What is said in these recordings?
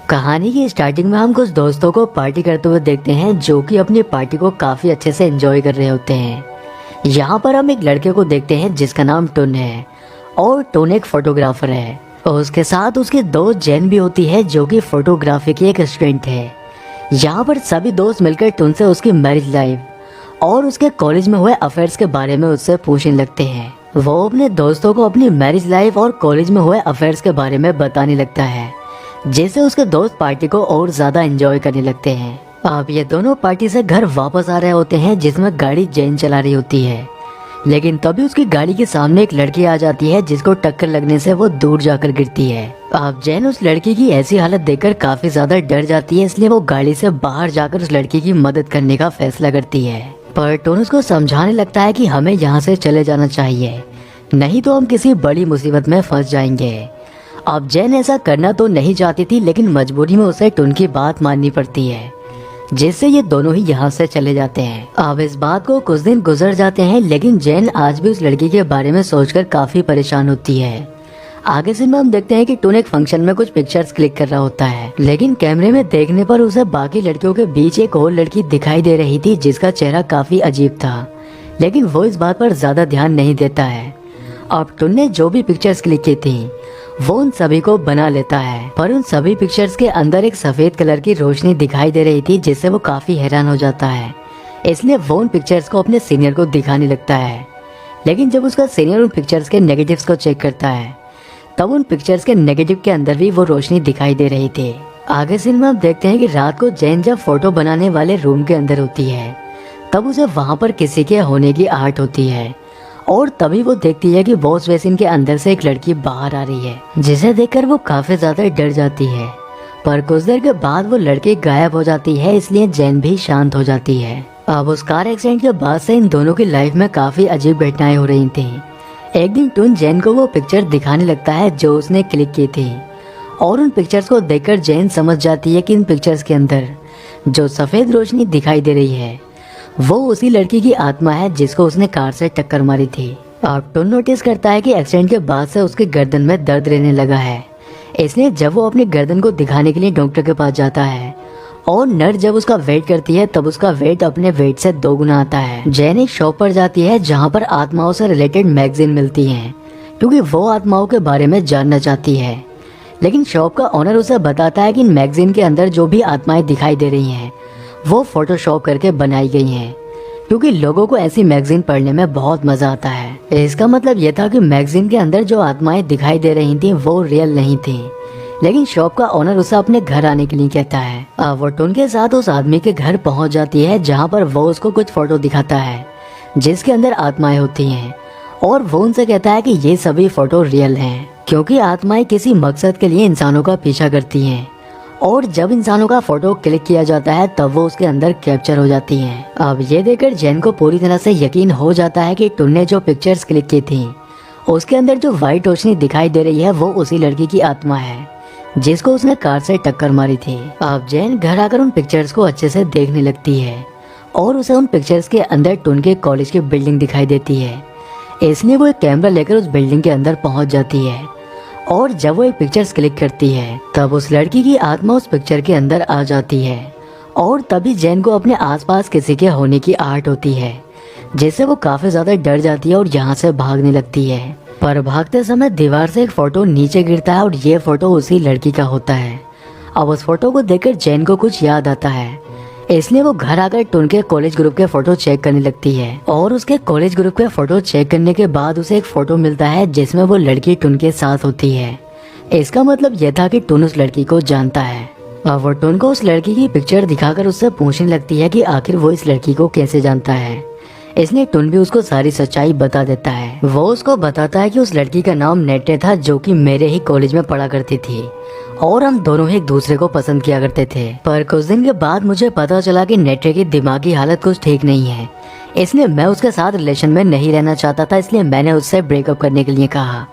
कहानी की स्टार्टिंग में हम कुछ दोस्तों को पार्टी करते हुए देखते हैं जो कि अपनी पार्टी को काफी अच्छे से एंजॉय कर रहे होते हैं। यहाँ पर हम एक लड़के को देखते हैं जिसका नाम टुन है और टुन एक फोटोग्राफर है और उसके साथ उसकी दोस्त जैन भी होती है जो कि फोटोग्राफी की एक स्टूडेंट है। यहाँ पर सभी दोस्त मिलकर टुन से उसकी मैरिज लाइफ और उसके कॉलेज में हुए अफेयर्स के बारे में उससे पूछने लगते हैं। वो अपने दोस्तों को अपनी मैरिज लाइफ और कॉलेज में हुए अफेयर्स के बारे में बताने लगता है, जिससे उसके दोस्त पार्टी को और ज्यादा एंजॉय करने लगते हैं। अब ये दोनों पार्टी से घर वापस आ रहे होते हैं जिसमें गाड़ी जैन चला रही होती है, लेकिन तभी उसकी गाड़ी के सामने एक लड़की आ जाती है जिसको टक्कर लगने से वो दूर जाकर गिरती है। अब जैन उस लड़की की ऐसी हालत देखकर काफी ज्यादा डर जाती है, इसलिए वो गाड़ी से बाहर जाकर उस लड़की की मदद करने का फैसला करती है। पर टोन उसको समझाने लगता है कि हमें यहाँ से चले जाना चाहिए, नहीं तो हम किसी बड़ी मुसीबत में फंस जाएंगे। अब जैन ऐसा करना तो नहीं चाहती थी, लेकिन मजबूरी में उसे टुन की बात माननी पड़ती है, जिससे ये दोनों ही यहाँ से चले जाते हैं। अब इस बात को कुछ दिन गुजर जाते हैं, लेकिन जैन आज भी उस लड़की के बारे में सोचकर काफी परेशान होती है। आगे से हम देखते हैं कि टुन एक फंक्शन में कुछ पिक्चर्स क्लिक कर रहा होता है, लेकिन कैमरे में देखने पर उसे बाकी लड़कियों के बीच एक और लड़की दिखाई दे रही थी जिसका चेहरा काफी अजीब था, लेकिन वो इस बात पर ज्यादा ध्यान नहीं देता है। अब टुन ने जो भी पिक्चर्स क्लिक की थी वो उन सभी को बना लेता है, पर उन सभी पिक्चर्स के अंदर एक सफेद कलर की रोशनी दिखाई दे रही थी जिससे वो काफी हैरान हो जाता है। इसलिए वो उन पिक्चर्स को अपने सीनियर को दिखाने लगता है, लेकिन जब उसका सीनियर उन पिक्चर्स के नेगेटिव्स को चेक करता है तब उन पिक्चर्स के नेगेटिव के अंदर भी वो रोशनी दिखाई दे रही थी। आगे सीन में हम देखते हैं कि रात को जैन जब फोटो बनाने वाले रूम के अंदर होती है तब उसे वहाँ पर किसी के होने की आहट होती है और तभी वो देखती है कि वॉश बेसिन के अंदर से एक लड़की बाहर आ रही है, जिसे देखकर वो काफी ज्यादा डर जाती है। पर कुछ देर के बाद वो लड़की गायब हो जाती है, इसलिए जैन भी शांत हो जाती है। अब उस कार एक्सीडेंट के बाद से इन दोनों की लाइफ में काफी अजीब घटनाएं हो रही थी। एक दिन टुन जैन को वो पिक्चर दिखाने लगता है जो उसने क्लिक की थी, और उन पिक्चर्स को देखकर जैन समझ जाती है कि इन पिक्चर्स के अंदर जो सफेद रोशनी दिखाई दे रही है वो उसी लड़की की आत्मा है जिसको उसने कार से टक्कर मारी थी। अब टुन नोटिस करता है कि एक्सीडेंट के बाद से उसके गर्दन में दर्द रहने लगा है, इसलिए जब वो अपनी गर्दन को दिखाने के लिए डॉक्टर के पास जाता है और नर्स जब उसका वेट करती है तब उसका वेट अपने वेट से 2 गुना आता है। जैन एक शॉप पर जाती है जहाँ पर आत्माओं से रिलेटेड मैगजीन मिलती है, क्योंकि वो आत्माओं के बारे में जानना चाहती है। लेकिन शॉप का ओनर उसे बताता है कि इन मैगजीन के अंदर जो भी आत्माएं दिखाई दे रही हैं वो फोटोशॉप करके बनाई गई हैं, क्योंकि लोगों को ऐसी मैगजीन पढ़ने में बहुत मजा आता है। इसका मतलब ये था कि मैगजीन के अंदर जो आत्माएं दिखाई दे रही थी वो रियल नहीं थी, लेकिन शॉप का ओनर उसे अपने घर आने के लिए कहता है। अब वो टुन के साथ उस आदमी के घर पहुंच जाती है जहाँ पर वो उसको कुछ फोटो दिखाता है जिसके अंदर आत्माएं होती हैं, और वो उनसे कहता है कि ये सभी फोटो रियल हैं, क्योंकि आत्माएं किसी मकसद के लिए इंसानों का पीछा करती हैं, और जब इंसानों का फोटो क्लिक किया जाता है तब वो उसके अंदर कैप्चर हो जाती हैं। अब ये देखकर जैन को पूरी तरह से यकीन हो जाता है कि टुन ने जो पिक्चर्स क्लिक की थी उसके अंदर जो व्हाइट रोशनी दिखाई दे रही है वो उसी लड़की की आत्मा है जिसको उसने कार से टक्कर मारी थी। अब जैन घर आकर उन पिक्चर्स को अच्छे से देखने लगती है और उसे उन पिक्चर्स के अंदर टुन के कॉलेज की बिल्डिंग दिखाई देती है, इसलिए वो एक कैमरा लेकर उस बिल्डिंग के अंदर पहुंच जाती है, और जब वो एक पिक्चर्स क्लिक करती है तब उस लड़की की आत्मा उस पिक्चर के अंदर आ जाती है, और तभी जैन को अपने आसपास किसी के होने की आहट होती है, जिससे वो काफी ज्यादा डर जाती है और यहाँ से भागने लगती है। पर भागते समय दीवार से एक फोटो नीचे गिरता है और ये फोटो उसी लड़की का होता है। अब उस फोटो को देखकर जैन को कुछ याद आता है, इसलिए वो घर आकर टुन के कॉलेज ग्रुप के फोटो चेक करने लगती है, और उसके कॉलेज ग्रुप के फोटो चेक करने के बाद उसे एक फोटो मिलता है जिसमें वो लड़की टुन के साथ होती है। इसका मतलब यह था कि टुन उस लड़की को जानता है। अब वो टुन को उस लड़की की पिक्चर दिखाकर उससे पूछने लगती है कि आखिर वो इस लड़की को कैसे जानता है, इसलिए टुन भी उसको सारी सच्चाई बता देता है। वो उसको बताता है कि उस लड़की का नाम नेटे था जो कि मेरे ही कॉलेज में पढ़ा करती थी, और हम दोनों ही एक दूसरे को पसंद किया करते थे। पर कुछ दिन के बाद मुझे पता चला कि नेटे की दिमागी हालत कुछ ठीक नहीं है, इसलिए मैं उसके साथ रिलेशन में नहीं रहना चाहता था, इसलिए मैंने उससे ब्रेकअप करने के लिए कहा,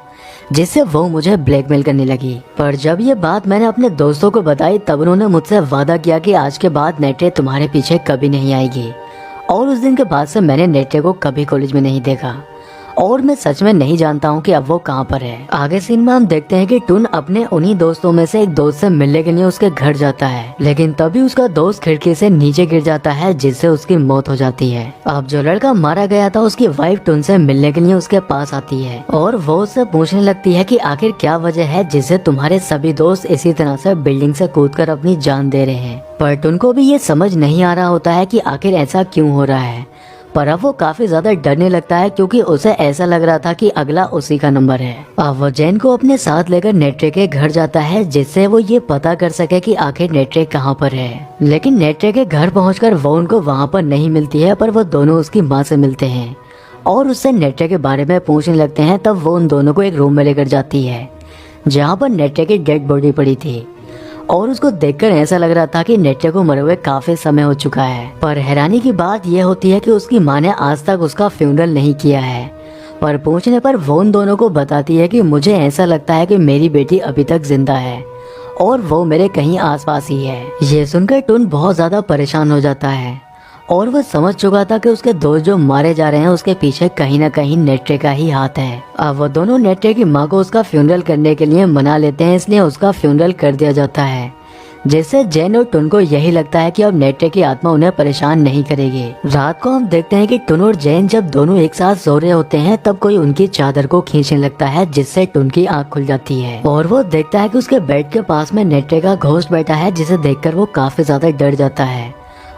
जिससे वो मुझे ब्लैकमेल करने लगी। पर जब ये बात मैंने अपने दोस्तों को बताई तब उन्होंने मुझसे वादा किया कि आज के बाद नेटे तुम्हारे पीछे कभी नहीं आएगी, और उस दिन के बाद से मैंने नेटे को कभी कॉलेज में नहीं देखा, और मैं सच में नहीं जानता हूँ कि अब वो कहाँ पर है। आगे सीन में हम देखते हैं कि टुन अपने उन्हीं दोस्तों में से एक दोस्त से मिलने के लिए उसके घर जाता है, लेकिन तभी उसका दोस्त खिड़की से नीचे गिर जाता है जिससे उसकी मौत हो जाती है। अब जो लड़का मारा गया था उसकी वाइफ टुन से मिलने के लिए उसके पास आती है और वो उससे पूछने लगती है कि आखिर क्या वजह है जिससे तुम्हारे सभी दोस्त इसी तरह से बिल्डिंग से कूदकर अपनी जान दे रहे हैं। पर टुन को भी ये समझ नहीं आ रहा होता है कि आखिर ऐसा क्यों हो रहा है, पर अब वो काफी ज्यादा डरने लगता है क्योंकि उसे ऐसा लग रहा था कि अगला उसी का नंबर है। अब वो जैन को अपने साथ लेकर नेट्रे के घर जाता है जिससे वो ये पता कर सके कि आखिर नेट्रे कहाँ पर है। लेकिन नेट्रे के घर पहुंचकर वो उनको वहाँ पर नहीं मिलती है, पर वो दोनों उसकी माँ से मिलते हैं और उससे नेट्रे के बारे में पूछने लगते हैं। तब वो उन दोनों को एक रूम में लेकर जाती है जहाँ पर नेट्रे की डेड बॉडी पड़ी थी और उसको देखकर ऐसा लग रहा था कि नेट्रे को मरे हुए काफी समय हो चुका है। पर हैरानी की बात यह होती है कि उसकी माँ ने आज तक उसका फ्यूनरल नहीं किया है। पर पूछने पर वो उन दोनों को बताती है कि मुझे ऐसा लगता है कि मेरी बेटी अभी तक जिंदा है और वो मेरे कहीं आसपास ही है। ये सुनकर टुन बहुत ज्यादा परेशान हो जाता है और वो समझ चुका था कि उसके दोस्त जो मारे जा रहे हैं उसके पीछे कहीं न कहीं नेट्रे का ही हाथ है। अब वो दोनों नेट्रे की माँ को उसका फ्यूनरल करने के लिए मना लेते हैं, इसलिए उसका फ्यूनरल कर दिया जाता है जिससे जैन और टुन को यही लगता है कि अब नेट्रे की आत्मा उन्हें परेशान नहीं करेगी। रात को हम देखते हैं कि टुन और जैन जब दोनों एक साथ सो रहे होते हैं तब कोई उनकी चादर को खींचने लगता है जिससे टुन की आँख खुल जाती है और वो देखता है कि उसके बेड के पास में नेट्रे का घोस्ट बैठा है जिसे देखकर वो काफी ज्यादा डर जाता है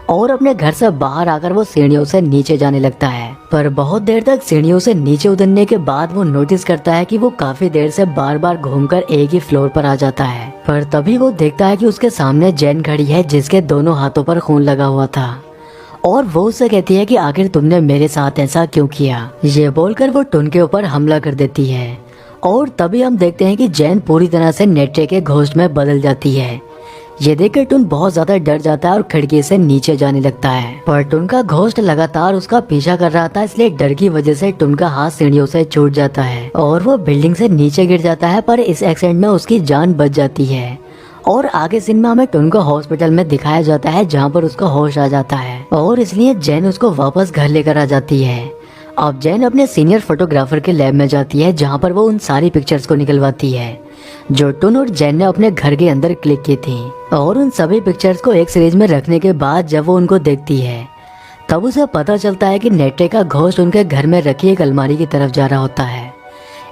और अपने घर से बाहर आकर वो सीढ़ियों से नीचे जाने लगता है। पर बहुत देर तक सीढ़ियों से नीचे उतरने के बाद वो नोटिस करता है कि वो काफी देर से बार बार घूमकर एक ही फ्लोर पर आ जाता है। पर तभी वो देखता है कि उसके सामने जैन खड़ी है जिसके दोनों हाथों पर खून लगा हुआ था और वो उससे कहती है कि आखिर तुमने मेरे साथ ऐसा क्यों किया। ये बोलकर वो टुन के ऊपर हमला कर देती है और तभी हम देखते हैं कि जैन पूरी तरह से नेट्रे के घोस्ट में बदल जाती है। ये देखकर टुन बहुत ज्यादा डर जाता है और खिड़की से नीचे जाने लगता है। पर टुन का घोस्ट लगातार उसका पीछा कर रहा था, इसलिए डर की वजह से टुन का हाथ सीढ़ियों से छूट जाता है और वो बिल्डिंग से नीचे गिर जाता है। पर इस एक्सीडेंट में उसकी जान बच जाती है और आगे सीन में हमें टुन को हॉस्पिटल में दिखाया जाता है जहाँ पर उसका होश आ जाता है और इसलिए जैन उसको वापस घर लेकर आ जाती है। अब जैन अपने सीनियर फोटोग्राफर के लैब में जाती है जहाँ पर वो उन सारी पिक्चर्स को निकलवाती है जो टुन और जैन ने अपने घर के अंदर क्लिक की थी और उन सभी पिक्चर्स को एक सीरीज में रखने के बाद जब वो उनको देखती है तब उसे पता चलता है कि नेट्रे का घोस्ट उनके घर में रखी एक अलमारी की तरफ जा रहा होता है।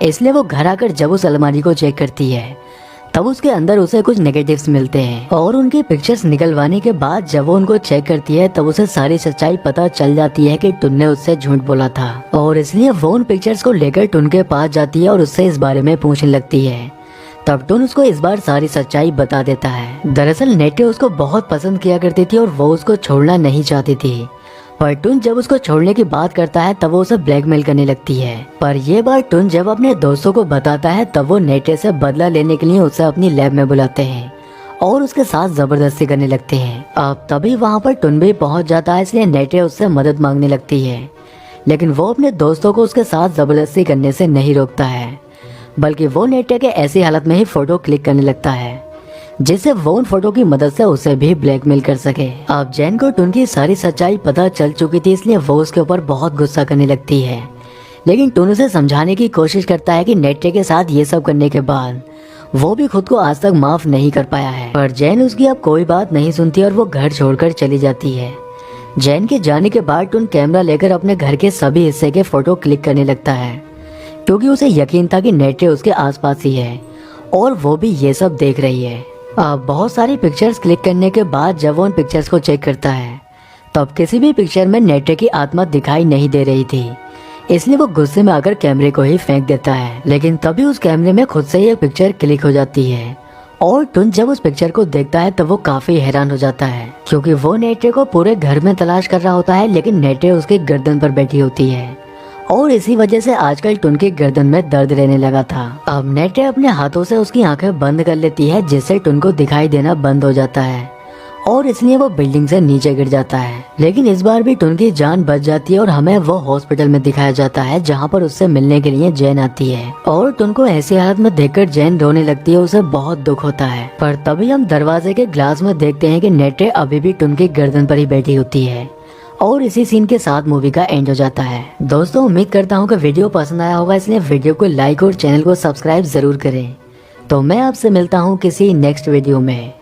इसलिए वो घर आकर जब उस अलमारी को चेक करती है तब उसके अंदर उसे कुछ नेगेटिव्स मिलते हैं और उनकी पिक्चर्स निकलवाने के बाद जब वो उनको चेक करती है तब उसे सारी सच्चाई पता चल जाती है कि टुन ने उससे झूठ बोला था और इसलिए वो उन पिक्चर्स को लेकर टुन के पास जाती है और उससे इस बारे में पूछने लगती है। तब टुन उसको इस बार सारी सच्चाई बता देता है। दरअसल नेट्रे उसको बहुत पसंद किया करती थी और वो उसको छोड़ना नहीं चाहती थी, पर टुन जब उसको छोड़ने की बात करता है तब वो उसे ब्लैकमेल करने लगती है। पर ये बात टुन जब अपने दोस्तों को बताता है तब वो नेट्रे से बदला लेने के लिए उसे अपनी लैब में बुलाते हैं और उसके साथ जबरदस्ती करने लगते हैं। अब तभी वहाँ पर टुन भी पहुँच जाता है, इसलिए नेट्रे उससे मदद मांगने लगती है, लेकिन वो अपने दोस्तों को उसके साथ जबरदस्ती करने से नहीं रोकता है, बल्कि वो नेट्रे के ऐसी हालत में ही फोटो क्लिक करने लगता है जिससे वो उन फोटो की मदद से उसे भी ब्लैकमेल कर सके। अब जैन को टुन की सारी सच्चाई पता चल चुकी थी, इसलिए वो उसके ऊपर बहुत गुस्सा करने लगती है, लेकिन टुन उसे समझाने की कोशिश करता है कि नेट्रे के साथ ये सब करने के बाद वो भी खुद को आज तक माफ नहीं कर पाया है। पर जैन उसकी अब कोई बात नहीं सुनती और वो घर छोड़कर चली जाती है। जैन के जाने के बाद टुन कैमरा लेकर अपने घर के सभी हिस्से के फोटो क्लिक करने लगता है क्योंकि उसे यकीन था कि नेट्रे उसके आसपास ही है और वो भी ये सब देख रही है। अब बहुत सारी पिक्चर्स क्लिक करने के बाद जब वो उन पिक्चर्स को चेक करता है तब किसी भी पिक्चर में नेट्रे की आत्मा दिखाई नहीं दे रही थी, इसलिए वो गुस्से में आकर कैमरे को ही फेंक देता है। लेकिन तभी उस कैमरे में खुद से ही एक पिक्चर क्लिक हो जाती है और टुन जब उस पिक्चर को देखता है तब वो काफी हैरान हो जाता है क्योंकि वो नेट्रे को पूरे घर में तलाश कर रहा होता है, लेकिन नेट्रे उसके गर्दन पर बैठी होती है और इसी वजह से आजकल टुन की गर्दन में दर्द रहने लगा था। अब नेट्रे अपने हाथों से उसकी आंखें बंद कर लेती है जिससे टुन को दिखाई देना बंद हो जाता है और इसलिए वो बिल्डिंग से नीचे गिर जाता है। लेकिन इस बार भी टुन की जान बच जाती है और हमें वो हॉस्पिटल में दिखाया जाता है जहाँ पर उससे मिलने के लिए जैन आती है और टुन को ऐसी हालत में देखकर जैन रोने लगती है। उसे बहुत दुख होता है। पर तभी हम दरवाजे के ग्लास में देखते हैं कि नेट्रे अभी भी टुन की गर्दन पर ही बैठी होती है और इसी सीन के साथ मूवी का एंड हो जाता है। दोस्तों उम्मीद करता हूँ कि वीडियो पसंद आया होगा, इसलिए वीडियो को लाइक और चैनल को सब्सक्राइब जरूर करें। तो मैं आपसे मिलता हूँ किसी नेक्स्ट वीडियो में।